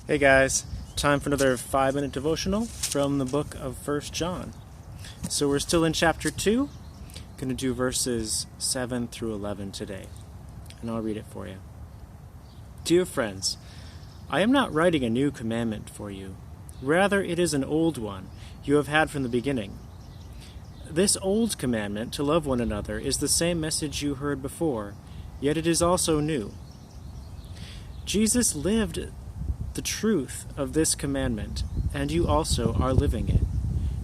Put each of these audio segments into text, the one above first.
Hey guys, time for another 5-minute devotional from the book of 1 John. So we're still in chapter 2, going to do verses 7 through 11 today, and I'll read it for you. Dear friends, I am not writing a new commandment for you. Rather, it is an old one you have had from the beginning. This old commandment, to love one another, is the same message you heard before, yet it is also new. Jesus lived the truth of this commandment, and you also are living it.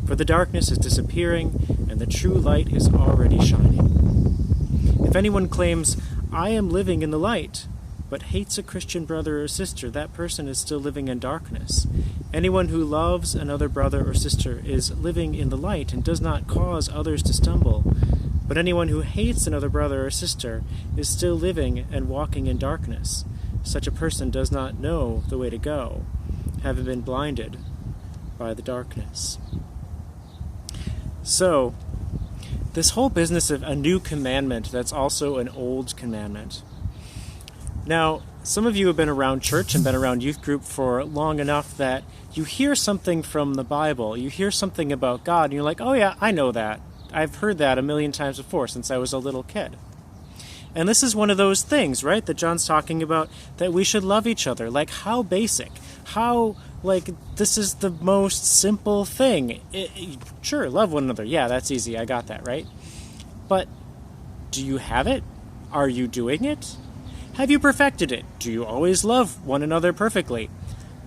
For the darkness is disappearing, and the true light is already shining. If anyone claims, I am living in the light, but hates a Christian brother or sister, that person is still living in darkness. Anyone who loves another brother or sister is living in the light and does not cause others to stumble. But anyone who hates another brother or sister is still living and walking in darkness. Such a person does not know the way to go, having been blinded by the darkness. So, this whole business of a new commandment that's also an old commandment. Now, some of you have been around church and been around youth group for long enough that you hear something from the Bible, you hear something about God, and you're like, oh yeah, I know that. I've heard that a million times before since I was a little kid. And this is one of those things, right, that John's talking about, that we should love each other. Like, how basic, how, this is the most simple thing. Sure, love one another. Yeah, that's easy. I got that, right? But do you have it? Are you doing it? Have you perfected it? Do you always love one another perfectly?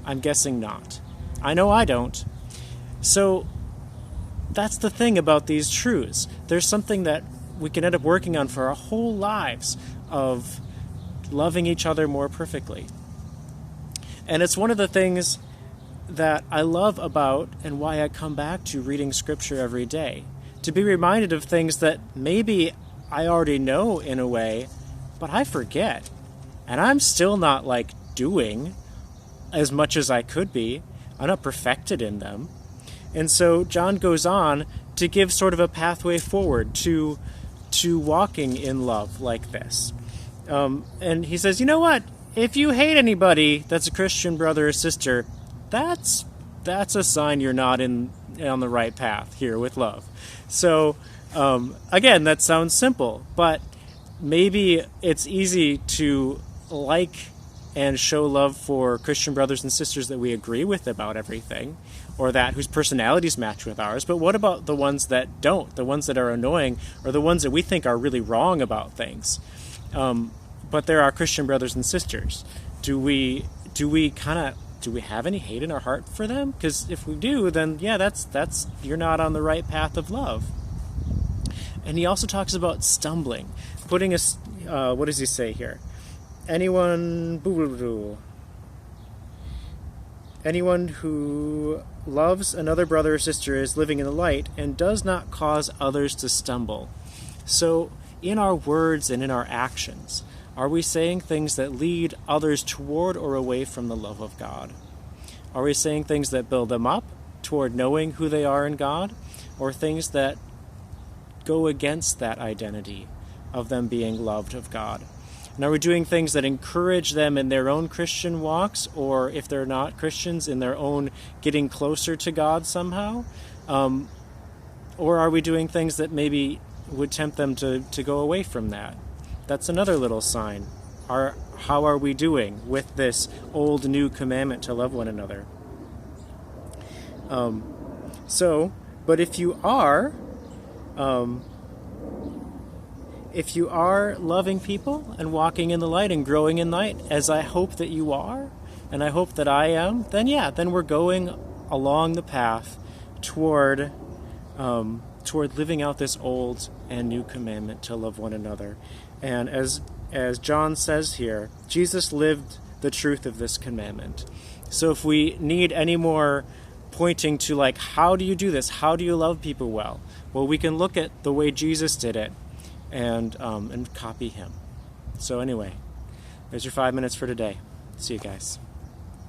I'm guessing not. I know I don't. So that's the thing about these truths. There's something that we can end up working on for our whole lives of loving each other more perfectly. And it's one of the things that I love about and why I come back to reading Scripture every day. To be reminded of things that maybe I already know in a way, but I forget. And I'm still not doing as much as I could be. I'm not perfected in them. And so John goes on to give sort of a pathway forward to walking in love like this. And he says, you know what? If you hate anybody that's a Christian brother or sister, that's a sign you're not on the right path here with love. So, again, that sounds simple, but maybe it's easy to like and show love for Christian brothers and sisters that we agree with about everything, or that whose personalities match with ours. But what about the ones that don't, the ones that are annoying, or the ones that we think are really wrong about things? But they're our Christian brothers and sisters. Do we have any hate in our heart for them? Because if we do, then yeah, that's you're not on the right path of love. And he also talks about stumbling, putting us. What does he say here? Anyone who loves another brother or sister is living in the light and does not cause others to stumble. So in our words and in our actions, are we saying things that lead others toward or away from the love of God? Are we saying things that build them up toward knowing who they are in God, or things that go against that identity of them being loved of God? And are we doing things that encourage them in their own Christian walks, or if they're not Christians, in their own getting closer to God somehow? Or are we doing things that maybe would tempt them to go away from that? That's another little sign. How are we doing with this old new commandment to love one another? But if you are loving people and walking in the light and growing in light, as I hope that you are, and I hope that I am, then we're going along the path toward living out this old and new commandment to love one another. And as John says here, Jesus lived the truth of this commandment. So if we need any more pointing to how do you do this? How do you love people well? Well, we can look at the way Jesus did it and copy him. So anyway, there's your 5 minutes for today. See you guys.